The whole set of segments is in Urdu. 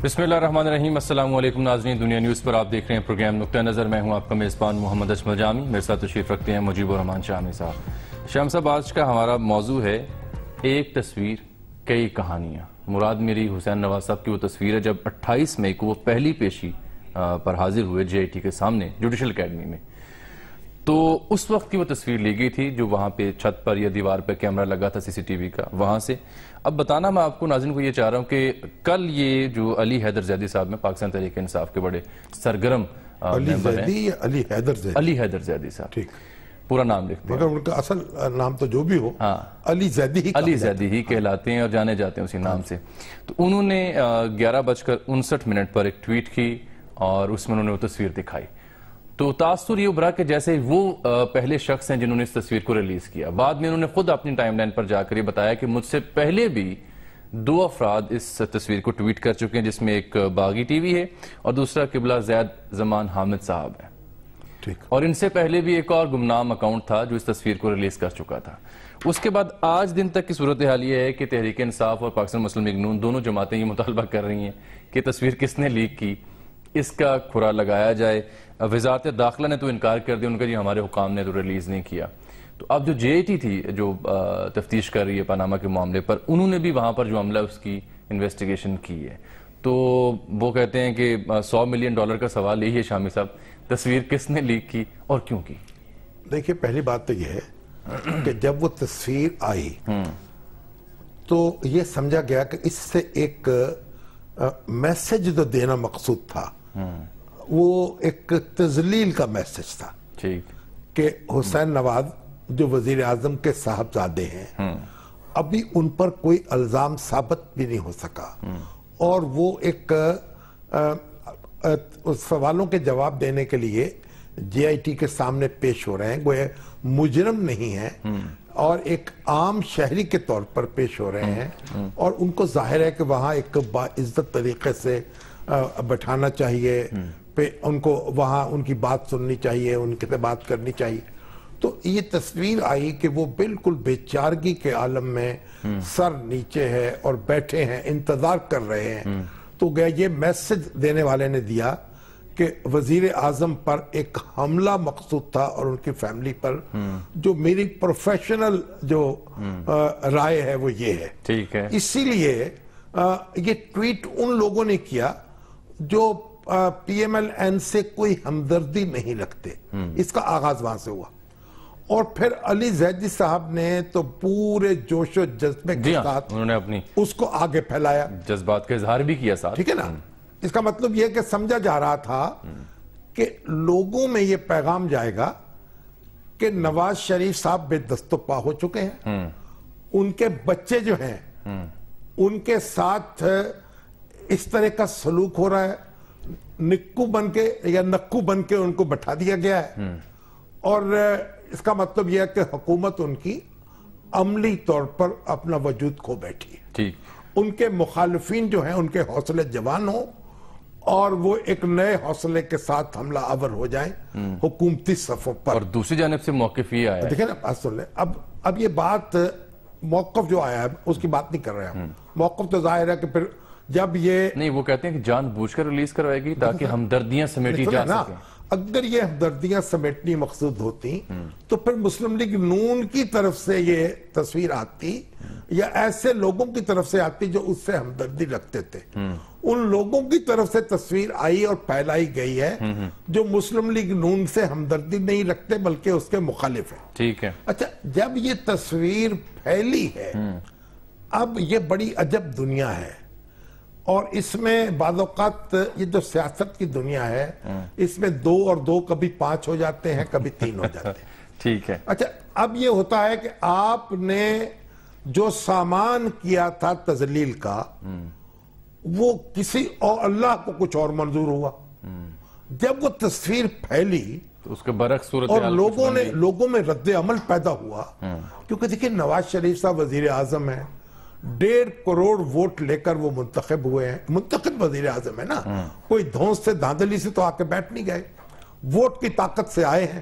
بسم اللہ الرحمن الرحیم۔ السلام علیکم ناظرین، دنیا نیوز پر آپ دیکھ رہے ہیں پروگرام نقطہ نظر۔ میں ہوں آپ کا میزبان محمد اجمل جامی، میرے ساتھ تشریف رکھتے ہیں مجیب الرحمان شامی صاحب۔ شام صاحب، آج کا ہمارا موضوع ہے ایک تصویر کئی کہانیاں۔ مراد میری حسین نواز صاحب کی وہ تصویر ہے جب 28 مئی کو وہ پہلی پیشی پر حاضر ہوئے جے آئی ٹی کے سامنے جوڈیشل اکیڈمی میں، تو اس وقت کی وہ تصویر لی گئی تھی جو وہاں پہ چھت پر یا دیوار پہ کیمرہ لگا تھا سی ٹی وی کا، وہاں سے۔ اب بتانا میں آپ کو ناظرین کو یہ چاہ رہا ہوں کہ کل یہ جو علی حیدر زیدی صاحب میں پاکستان تحریک انصاف کے بڑے سرگرم ممبر ہیں، علی حیدر زیدی صاحب، پورا نام لکھتے ہیں، مگر ان کا اصل نام تو جو بھی ہو علی زیدی ہی کہلاتے ہیں اور جانے جاتے ہیں اسی نام سے۔ تو انہوں نے 11:59 پر ایک ٹویٹ کی اور اس میں انہوں نے وہ تصویر دکھائی، تو تاثر یہ ابھرا کہ جیسے وہ پہلے شخص ہیں جنہوں نے اس تصویر کو ریلیز کیا۔ بعد میں انہوں نے خود اپنی ٹائم لائن پر جا کر یہ بتایا کہ مجھ سے پہلے بھی 2 افراد اس تصویر کو ٹویٹ کر چکے ہیں، جس میں ایک باغی ٹی وی ہے اور دوسرا قبلہ زید زمان حامد صاحب ہے، اور ان سے پہلے بھی ایک اور گمنام اکاؤنٹ تھا جو اس تصویر کو ریلیز کر چکا تھا۔ اس کے بعد آج دن تک کی صورتحال یہ ہے کہ تحریک انصاف اور پاکستان مسلم لیگ نون دونوں جماعتیں یہ مطالبہ کر رہی ہیں کہ تصویر کس نے لیک کی، اس کا کھرا لگایا جائے۔ وزارت داخلہ نے تو انکار کر دیا، ان کا جی ہمارے حکام نے تو ریلیز نہیں کیا۔ تو اب جو جے آئی ٹی تھی جو تفتیش کر رہی ہے پاناما کے معاملے پر، انہوں نے بھی وہاں پر جو عملہ اس کی انویسٹیگیشن کی ہے، تو وہ کہتے ہیں کہ $100 ملین کا سوال یہی ہے شامی صاحب، تصویر کس نے لیک کی اور کیوں کی؟ دیکھیں، پہلی بات تو یہ ہے کہ جب وہ تصویر آئی تو یہ سمجھا گیا کہ اس سے ایک میسج جو دینا مقصود تھا وہ ایک تذلیل کا میسج تھا کہ حسین نواز جو وزیر اعظم کے صاحبزادے ہیں، ابھی ان پر کوئی الزام ثابت بھی نہیں ہو سکا، اور وہ ایک سوالوں کے جواب دینے کے لیے جے آئی ٹی کے سامنے پیش ہو رہے ہیں، گویا مجرم نہیں ہیں اور ایک عام شہری کے طور پر پیش ہو رہے ہیں، اور ان کو ظاہر ہے کہ وہاں ایک باعزت طریقے سے بٹھانا چاہیے، ان کو وہاں ان کی بات سننی چاہیے، ان سے بات کرنی چاہیے۔ تو یہ تصویر آئی کہ وہ بالکل بے چارگی کے عالم میں سر نیچے ہے اور بیٹھے ہیں، انتظار کر رہے ہیں۔ تو گیا یہ میسج دینے والے نے دیا کہ وزیر اعظم پر ایک حملہ مقصود تھا اور ان کی فیملی پر، جو میری پروفیشنل جو رائے ہے وہ یہ ہے۔ اسی لیے یہ ٹویٹ ان لوگوں نے کیا جو پی ایم ایل این سے کوئی ہمدردی نہیں رکھتے، اس کا آغاز وہاں سے ہوا، اور پھر علی زیدی صاحب نے تو پورے جوش و جذبے کے ساتھ انہوں نے اپنی اس کو آگے پھیلایا، جذبات کا اظہار بھی کیا ساتھ، ٹھیک ہے نا۔ اس کا مطلب یہ کہ سمجھا جا رہا تھا کہ لوگوں میں یہ پیغام جائے گا کہ نواز شریف صاحب بے دست و پا ہو چکے ہیں، ان کے بچے جو ہیں ان کے ساتھ اس طرح کا سلوک ہو رہا ہے، نکو بن کے یا نکو بن کے ان کو بٹھا دیا گیا ہے، اور اس کا مطلب یہ ہے کہ حکومت ان کی عملی طور پر اپنا وجود کھو بیٹھی ہے۔ ان کے مخالفین جو ہیں ان کے حوصلے جوان ہوں اور وہ ایک نئے حوصلے کے ساتھ حملہ آور ہو جائیں حکومتی صفوں پر۔ اور دوسری جانب سے موقف یہ آیا ہے، دیکھیں نا، بات سن لیں، اب یہ بات موقف جو آیا ہے اس کی بات نہیں کر رہے ہیں، موقف تو ظاہر ہے کہ پھر جب یہ نہیں، وہ کہتے ہیں کہ جان بوجھ کر ریلیز کروائے گی تاکہ ہمدردیاں سمیٹی جا سکیں۔ اگر یہ ہمدردیاں سمیٹنی مقصود ہوتی تو پھر مسلم لیگ نون کی طرف سے یہ تصویر آتی یا ایسے لوگوں کی طرف سے آتی جو اس سے ہمدردی رکھتے تھے۔ ان لوگوں کی طرف سے تصویر آئی اور پھیلائی گئی ہے جو مسلم لیگ نون سے ہمدردی نہیں رکھتے بلکہ اس کے مخالف ہیں۔ ٹھیک ہے، اچھا، جب یہ تصویر پھیلی ہے، اب یہ بڑی عجب دنیا ہے، اور اس میں بعض اوقات یہ جو سیاست کی دنیا ہے اس میں 2 اور 2 کبھی 5 ہو جاتے ہیں، کبھی 3 ہو جاتے ہیں۔ ٹھیک ہے، اچھا، اب یہ ہوتا ہے کہ آپ نے جو سامان کیا تھا تذلیل کا وہ کسی اور اللہ کو کچھ اور منظور ہوا۔ جب وہ تصویر پھیلی تو اس کے برعکس اور لوگوں میں رد عمل پیدا ہوا، کیونکہ دیکھیں نواز شریف صاحب وزیر اعظم ہیں، 1.5 کروڑ ووٹ لے کر وہ منتخب ہوئے ہیں، منتخب وزیر اعظم ہے نا، کوئی دھونس سے دھاندلی سے تو آ کے بیٹھ نہیں گئے، ووٹ کی طاقت سے آئے ہیں،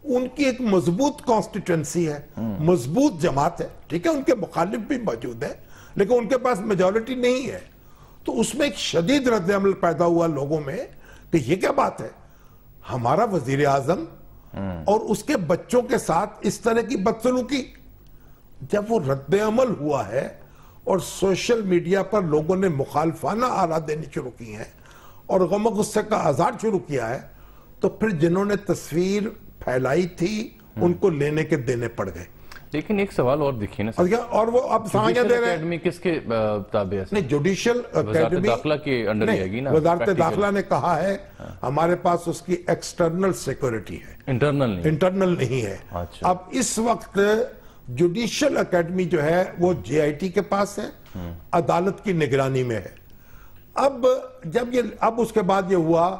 ان کی ایک مضبوط کانسٹیٹوینسی ہے، مضبوط جماعت ہے، ٹھیک ہے، ان کے مخالف بھی موجود ہیں لیکن ان کے پاس میجورٹی نہیں ہے، تو اس میں ایک شدید رد عمل پیدا ہوا لوگوں میں کہ یہ کیا بات ہے، ہمارا وزیر اعظم اور اس کے بچوں کے ساتھ اس طرح کی بدسلوکی۔ جب وہ رد عمل ہوا ہے اور سوشل میڈیا پر لوگوں نے مخالفانہ آرا دینی شروع کی ہیں اور غم و غصے کا اظہار شروع کیا ہے، تو پھر جنہوں نے تصویر پھیلائی تھی ان کو لینے کے دینے پڑ گئے۔ لیکن ایک سوال اور دیکھیے نا، اور وہ اب سمجھا دے رہے ہیں اکیڈمی کس کے تابع ہے؟ نہیں، جوڈیشل وزارت داخلہ کے انڈر ہی آئے گی نا؟ وزارت داخلہ نے کہا ہے ہمارے پاس اس کی ایکسٹرنل سیکورٹی ہے، انٹرنل نہیں ہے۔ اب اس وقت جوڈیشل اکیڈمی جو ہے وہ جے آئی ٹی کے پاس ہے، عدالت کی نگرانی میں ہے۔ اب اس کے بعد یہ ہوا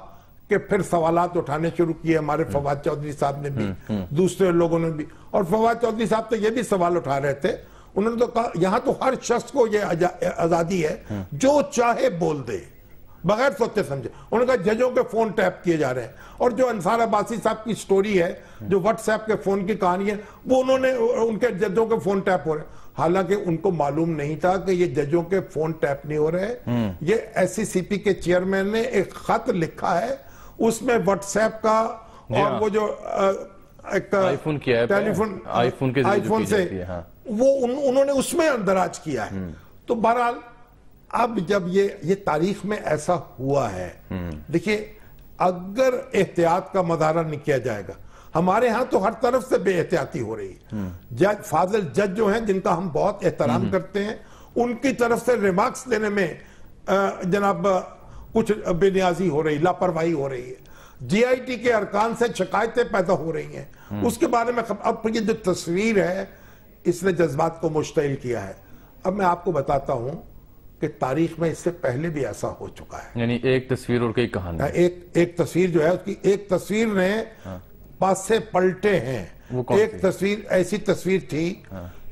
کہ پھر سوالات اٹھانے شروع کیے ہمارے فواد چودھری صاحب نے بھی، دوسرے لوگوں نے بھی، اور فواد چودھری صاحب تو یہ بھی سوال اٹھا رہے تھے، انہوں نے تو کہا یہاں تو ہر شخص کو یہ آزادی ہے جو چاہے بول دے بغیر سوچے سمجھے۔ انہوں نے کہا ججوں کے فون ٹیپ کیے جا رہے ہیں، اور جو انصار عباسی صاحب کی سٹوری ہے، جو واٹس ایپ کے فون کی کہانی ہے، وہ ان کے ججوں کے فون ٹیپ ہو رہے ہیں، حالانکہ ان کو معلوم نہیں تھا کہ یہ ججوں کے فون ٹیپ نہیں ہو رہے۔ یہ ایس سی سی پی کے چیئرمین نے ایک خط لکھا ہے، اس میں واٹس ایپ کا اور وہ جو آئی فون کی ایپ ہے، آئی فون سے وہ انہوں نے اس میں اندراج کیا ہے۔ تو بہرحال اب جب یہ تاریخ میں ایسا ہوا ہے، دیکھیں اگر احتیاط کا مظاہرہ نہیں کیا جائے گا، ہمارے ہاں تو ہر طرف سے بے احتیاطی ہو رہی ہے۔ جج فاضل جج جو ہیں جن کا ہم بہت احترام کرتے ہیں، ان کی طرف سے ریمارکس دینے میں جناب کچھ بے نیازی ہو رہی، لاپرواہی ہو رہی ہے، جی آئی ٹی کے ارکان سے شکایتیں پیدا ہو رہی ہیں، اس کے بارے میں اب یہ جو تصویر ہے اس نے جذبات کو مشتعل کیا ہے۔ اب میں آپ کو بتاتا ہوں کہ تاریخ میں اس سے پہلے بھی ایسا ہو چکا ہے، یعنی ایک تصویر اور کئی کہانی، ایک تصویر جو ہے اس کی ایک تصویر نے پاسے پلٹے ہیں۔ ایک تصویر ایسی تصویر تھی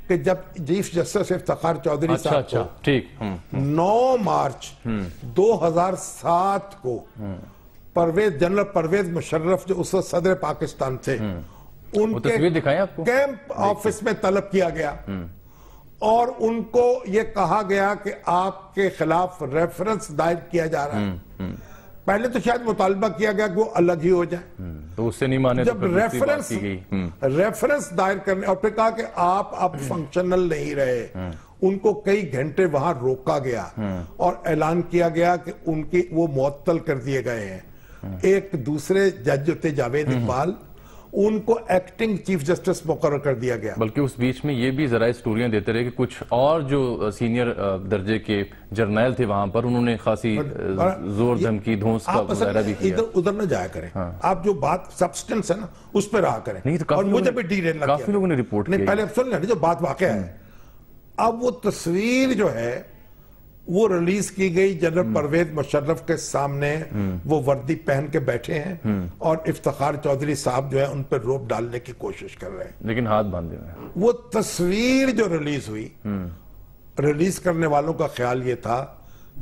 کہ جب چیف جسٹس افتخار چودھری صاحب کو 9 مارچ 2007 کو جنرل پرویز مشرف جو اس وقت صدر پاکستان تھے، ان کے کیمپ آفس میں طلب کیا گیا اور ان کو یہ کہا گیا کہ آپ کے خلاف ریفرنس دائر کیا جا رہا ہے۔ پہلے تو شاید مطالبہ کیا گیا کہ وہ الگ ہی ہو جائے، تو اس سے نہیں مانے، جب ریفرنس دائر کرنے اور پھر کہا کہ آپ اب فنکشنل نہیں رہے، ان کو کئی گھنٹے وہاں روکا گیا اور اعلان کیا گیا کہ ان کی وہ معطل کر دیے گئے ہیں۔ ایک دوسرے جج جو تھے جاوید اقبال، ان کو ایکٹنگ چیف جسٹس مقرر کر دیا گیا۔ بلکہ اس بیچ میں یہ بھی ذرائع اسٹوریاں دیتے رہے کہ کچھ اور جو سینئر درجے کے جرنیل تھے وہاں پر، انہوں نے خاصی زور دھمکی دھونس کا مظاہرہ بھی کیا۔ ادھر نہ جایا کریں، آپ جو بات سبسٹنس ہے نا اس پہ رہا کریں، اور مجھے بھی ڈیٹیل نہ کیا۔ کافی لوگوں نے رپورٹ کی، پہلے اب سن لیں جو بات واقع ہے۔ اب وہ تصویر جو ہے وہ ریلیز کی گئی، جنرل پرویز مشرف کے سامنے وہ وردی پہن کے بیٹھے ہیں اور افتخار چودھری صاحب جو ہے ان پہ روپ ڈالنے کی کوشش کر رہے ہیں، لیکن ہاتھ باندھے ہوئے ہیں۔ وہ تصویر جو ریلیز ہوئی، ریلیز کرنے والوں کا خیال یہ تھا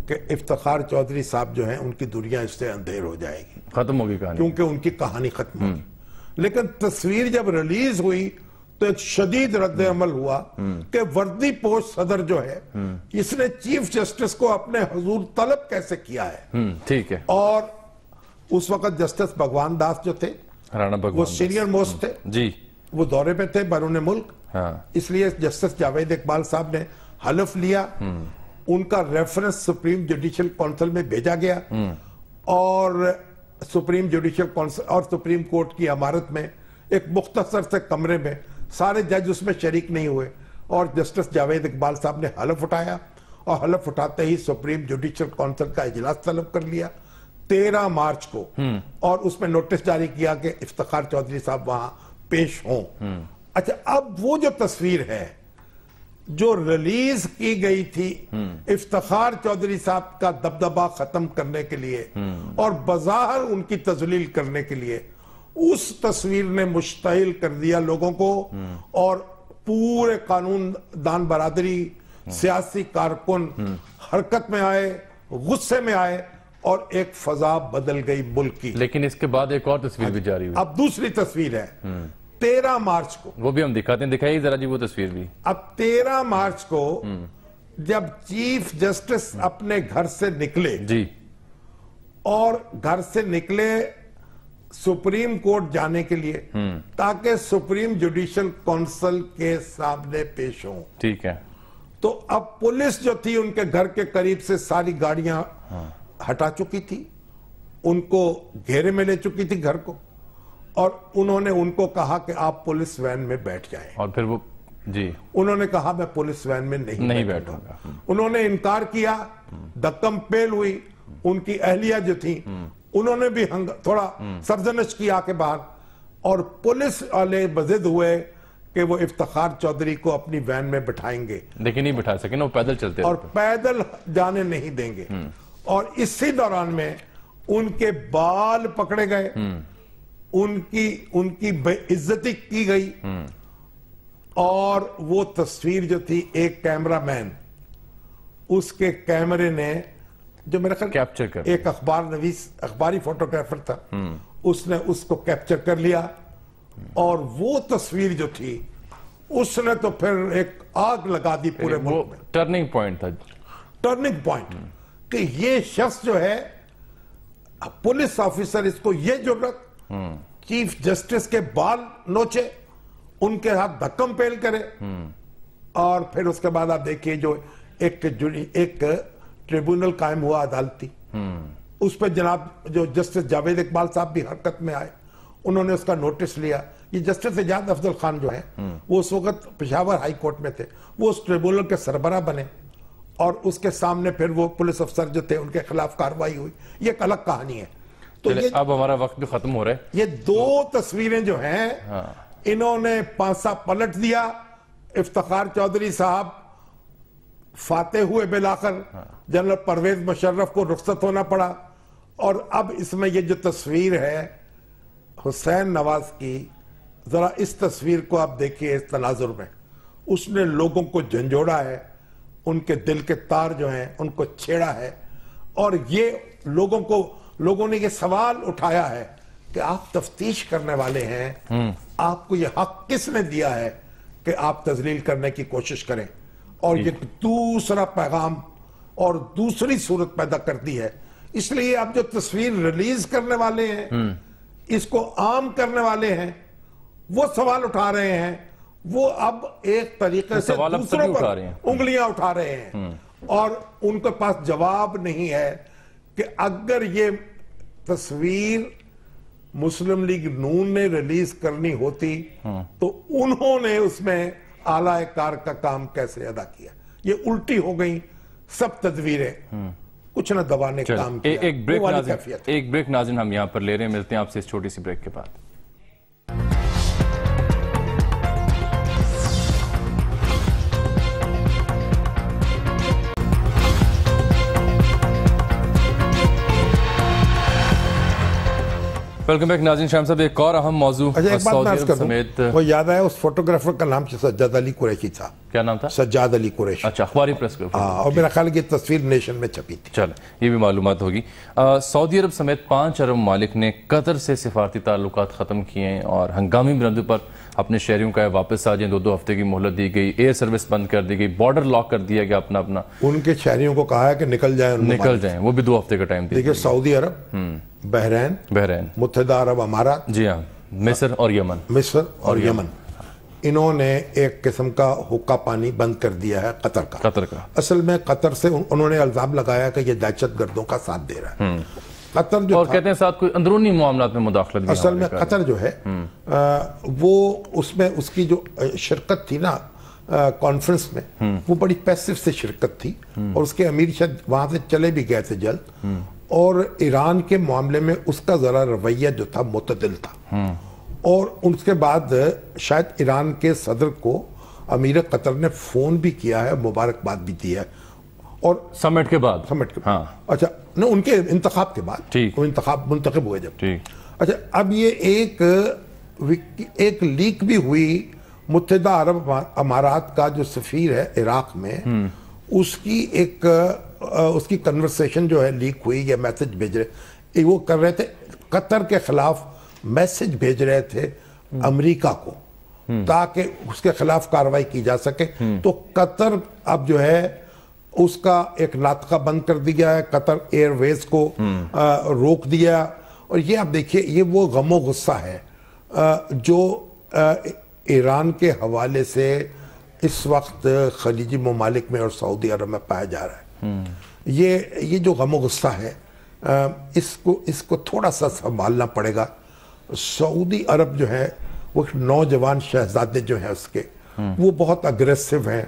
کہ افتخار چودھری صاحب جو ہیں ان کی دنیا اس سے اندھیر ہو جائے گی، ختم ہوگی کہانی، کیونکہ ان کی کہانی ختم ہوگی۔ لیکن تصویر جب ریلیز ہوئی تو ایک شدید رد عمل ہوا کہ وردی پوش صدر جو ہے اس نے چیف جسٹس کو اپنے حضور طلب کیسے کیا ہے۔ ٹھیک ہے، اور اس وقت جسٹس بھگوان داس جو تھے وہ سینئر موسٹ تھے جی، وہ دورے پہ تھے بیرون ملک، اس لیے جسٹس جاوید اقبال صاحب نے حلف لیا، ان کا ریفرنس سپریم جوڈیشل کونسل میں بھیجا گیا، اور سپریم جوڈیشل کونسل اور سپریم کورٹ کی عمارت میں ایک مختصر سے کمرے میں سارے جج اس میں شریک نہیں ہوئے، اور جسٹس جاوید اقبال صاحب نے حلف اٹھایا، اور حلف اٹھاتے ہی سپریم جوڈیشل کونسل کا اجلاس طلب کر لیا 13 مارچ کو، اور اس میں نوٹس جاری کیا کہ افتخار چودھری صاحب وہاں پیش ہوں۔ اچھا، اب وہ جو تصویر ہے جو ریلیز کی گئی تھی افتخار چودھری صاحب کا دبدبہ ختم کرنے کے لیے اور بظاہر ان کی تذلیل کرنے کے لیے، اس تصویر نے مشتعل کر دیا لوگوں کو، اور پورے قانون دان برادری، سیاسی کارکن حرکت میں آئے، غصے میں آئے، اور ایک فضا بدل گئی ملک کی۔ لیکن اس کے بعد ایک اور تصویر بھی جاری ہوئی، اب دوسری تصویر ہے 13 مارچ کو، وہ بھی ہم دکھاتے ہیں، دکھائیے ذرا جی وہ تصویر بھی۔ اب 13 مارچ کو جب چیف جسٹس اپنے گھر سے نکلے جی اور گھر سے نکلے سپریم کورٹ جانے کے لیے تاکہ سپریم جوڈیشل کونسل کے سامنے پیش ہوں، ٹھیک ہے، تو اب پولیس جو تھی ان کے گھر کے قریب سے ساری گاڑیاں ہٹا چکی تھی، ان کو گھیرے میں لے چکی تھی گھر کو، اور انہوں نے ان کو کہا کہ آپ پولیس وین میں بیٹھ جائیں، اور پھر وہ جی انہوں نے کہا میں پولیس وین میں نہیں بیٹھوں گا، انہوں نے انکار کیا، دھکم پیل ہوئی، ان کی اہلیہ جو تھی انہوں نے بھی تھوڑا سرزنش کیا کے بعد، اور پولیس والے بضد ہوئے کہ وہ افتخار چودھری کو اپنی وین میں بٹھائیں گے، لیکن نہیں بٹھا سکے نا، وہ پیدل چلتے اور پیدل جانے نہیں دیں گے، اور اسی دوران میں ان کے بال پکڑے گئے، ان کی بے عزتی کی گئی، اور وہ تصویر جو تھی ایک کیمرہ مین اس کے کیمرے نے جو میرا خیال کیپچر کر ایک اخباری فوٹوگرافر تھا، اس نے اس کو کیپچر کر لیا، اور وہ تصویر جو تھی اس نے تو پھر ایک آگ لگا دی پورے وہ ملک میں، ٹرننگ پوائنٹ تھا، ٹرننگ پوائنٹ، کہ یہ شخص جو ہے پولیس آفیسر، اس کو یہ جرأت چیف جسٹس کے بال نوچے، ان کے ہاتھ دھکم پیل کرے، اور پھر اس کے بعد آپ دیکھیے جو ایک ٹریبونل قائم ہوا عدالتی، اس پہ جناب جو جسٹس جاوید اقبال صاحب بھی حرکت میں آئے، انہوں نے اس کا نوٹس لیا، یہ جسٹس اجاد افضل خان جو ہیں وہ اس وقت پشاور ہائی کورٹ میں تھے، وہ اس ٹریبونل کے سربراہ بنے، اور اس کے سامنے پھر وہ پولیس افسر جو تھے ان کے خلاف کارروائی ہوئی، یہ ایک الگ کہانی ہے۔ تو اب ہمارا وقت بھی ختم ہو رہا ہے، یہ دو تصویریں جو ہیں انہوں نے پانسا پلٹ دیا، افتخار چودھری صاحب فاتح ہوئے بالآخر، جنرل پرویز مشرف کو رخصت ہونا پڑا، اور اب اس میں یہ جو تصویر ہے حسین نواز کی، ذرا اس تصویر کو آپ دیکھیے اس تناظر میں، اس نے لوگوں کو جھنجھوڑا ہے، ان کے دل کے تار جو ہیں ان کو چھیڑا ہے، اور یہ لوگوں نے یہ سوال اٹھایا ہے کہ آپ تفتیش کرنے والے ہیں، آپ کو یہ حق کس نے دیا ہے کہ آپ تذلیل کرنے کی کوشش کریں، اور یہ دوسرا پیغام اور دوسری صورت پیدا کرتی ہے۔ اس لیے اب جو تصویر ریلیز کرنے والے ہیں، اس کو عام کرنے والے ہیں، وہ سوال اٹھا رہے ہیں، وہ اب ایک طریقے سے دوسروں پر انگلیاں اٹھا رہے ہیں، اور ان کے پاس جواب نہیں ہے کہ اگر یہ تصویر مسلم لیگ نون نے ریلیز کرنی ہوتی تو انہوں نے اس میں اعلی کار کا کام کیسے ادا کیا، یہ الٹی ہو گئی سب تدبیریں، کچھ نہ دبانے کا کام کیا۔ ایک بریک ناظرین ہم یہاں پر لے رہے ہیں، ملتے ہیں آپ سے اس چھوٹی سی بریک کے بعد۔ ویلکم بیک ناظرین، شام صاحب ایک اور اہم موضوع سعودی عرب سمیت، وہ یاد ہے اس فوٹوگرافر کا نام سجاد علی قریشی تھا، کیا نام تھا؟ سجاد علی قریشی، اچھا، اخباری پریس کلب، اور میرا خیال ہے یہ تصویر نیشن میں چھپی تھی۔ چلیں یہ بھی معلومات ہوگی۔ سعودی عرب سمیت 5 عرب ممالک نے قطر سے سفارتی تعلقات ختم کیے ہیں، اور ہنگامی بنیادوں پر اپنے شہریوں کا واپس آ جائیں، 2 ہفتے کی مہلت دی گئی، ایئر سروس بند کر دی گئی، بارڈر لاک کر دیا گیا اپنا، ان کے شہریوں کو کہا ہے کہ نکل جائیں، وہ بھی 2 ہفتے کا ٹائم دیا۔ دیکھیں سعودی عرب، بحرین، متحدہ عرب امارات، جی ہاں، مصر اور یمن، انہوں نے ایک قسم کا حقہ پانی بند کر دیا ہے قطر کا۔ اصل میں قطر سے انہوں نے الزام لگایا کہ یہ دہشت گردوں کا ساتھ دے رہا ہے، قطر جو، اور کہتے ہیں ساتھ کوئی اندرونی معاملات میں مداخلت بھی۔ اصل میں قطر جو ہے وہ اس کی جو شرکت تھی نا کانفرنس میں، وہ بڑی پیسو سے شرکت تھی، اور اس کے امیر شاید وہاں سے چلے بھی گئے تھے جلد، اور ایران کے معاملے میں اس کا ذرا رویہ جو تھا معتدل تھا، اور اس کے بعد شاید ایران کے صدر کو امیر قطر نے فون بھی کیا ہے، مبارکباد بھی دی ہے، اور سمٹ کے بعد، اچھا ان کے انتخاب کے بعد، وہ انتخاب منتخب ہوئے جب، اچھا اب یہ ایک لیک بھی ہوئی، متحدہ عرب امارات کا جو سفیر ہے عراق میں، اس کی کنورسیشن جو ہے لیک ہوئی، یا میسج بھیج رہے، وہ کر رہے تھے قطر کے خلاف، میسج بھیج رہے تھے امریکہ کو تاکہ اس کے خلاف کارروائی کی جا سکے۔ تو قطر اب جو ہے اس کا ایک ناطقہ بند کر دیا ہے، قطر ایئر ویز کو روک دیا، اور یہ آپ دیکھیے یہ وہ غم و غصہ ہے جو ایران کے حوالے سے اس وقت خلیجی ممالک میں اور سعودی عرب میں پایا جا رہا ہے۔ یہ جو غم و غصہ ہے اس کو تھوڑا سا سنبھالنا پڑے گا۔ سعودی عرب جو ہے وہ نوجوان شہزادے جو ہیں اس کے وہ بہت اگریسو ہیں۔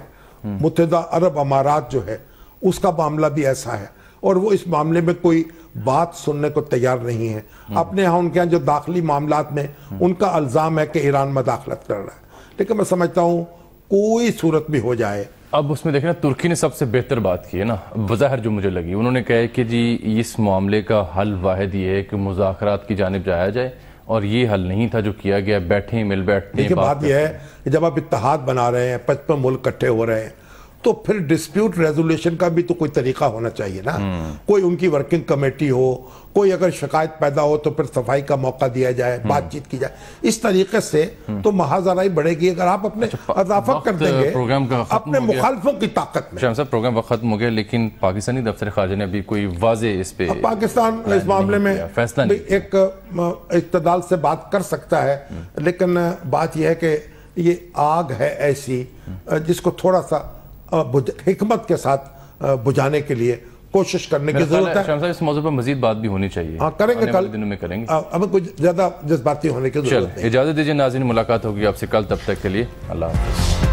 متحدہ عرب امارات جو ہے اس کا معاملہ بھی ایسا ہے، اور وہ اس معاملے میں کوئی بات سننے کو تیار نہیں ہے۔ اپنے ہاں ان کے ہاں جو داخلی معاملات میں ان کا الزام ہے کہ ایران مداخلت کر رہا ہے، لیکن میں سمجھتا ہوں کوئی صورت بھی ہو جائے۔ اب اس میں دیکھیں نا، ترکی نے سب سے بہتر بات کی ہے نا بظاہر جو مجھے لگی، انہوں نے کہا کہ جی اس معاملے کا حل واحد یہ ہے کہ مذاکرات کی جانب جایا جائے، اور یہ حل نہیں تھا جو کیا گیا، بیٹھیں مل بیٹھتے ہیں۔ دیکھیں بات یہ ہے کہ جب آپ اتحاد بنا رہے ہیں، 55 ملک اکٹھے ہو رہے ہیں، تو پھر ڈسپیوٹ ریزولیشن کا بھی تو کوئی طریقہ ہونا چاہیے نا، کوئی ان کی ورکنگ کمیٹی ہو، کوئی اگر شکایت پیدا ہو تو پھر صفائی کا موقع دیا جائے، بات چیت کی جائے۔ اس طریقے سے تو محاذرائی بڑھے گی اگر آپ اپنے اضافت کر دیں گے اپنے مخالفوں کی طاقت میں۔ شاہم صاحب پروگرام وقت ختم ہو گیا، لیکن پاکستانی دفتر خارجہ نے ابھی کوئی واضح اس پہ پاکستان اس معاملے میں ایک اعتدال سے بات کر سکتا ہے، لیکن بات یہ ہے کہ یہ آگ ہے ایسی جس کو تھوڑا سا حکمت کے ساتھ بجھانے کے لیے کوشش کرنے کی ضرورت ہے۔ شاہم صاحب اس موضوع پر مزید بات بھی ہونی چاہیے، ہاں کریں گے، کل دنوں میں کریں گے، اب کچھ زیادہ جذباتی ہونے کی ضرورت ہے۔ اجازت دیجیے ناظرین، ملاقات ہوگی آپ سے کل، تب تک کے لیے اللہ حافظ۔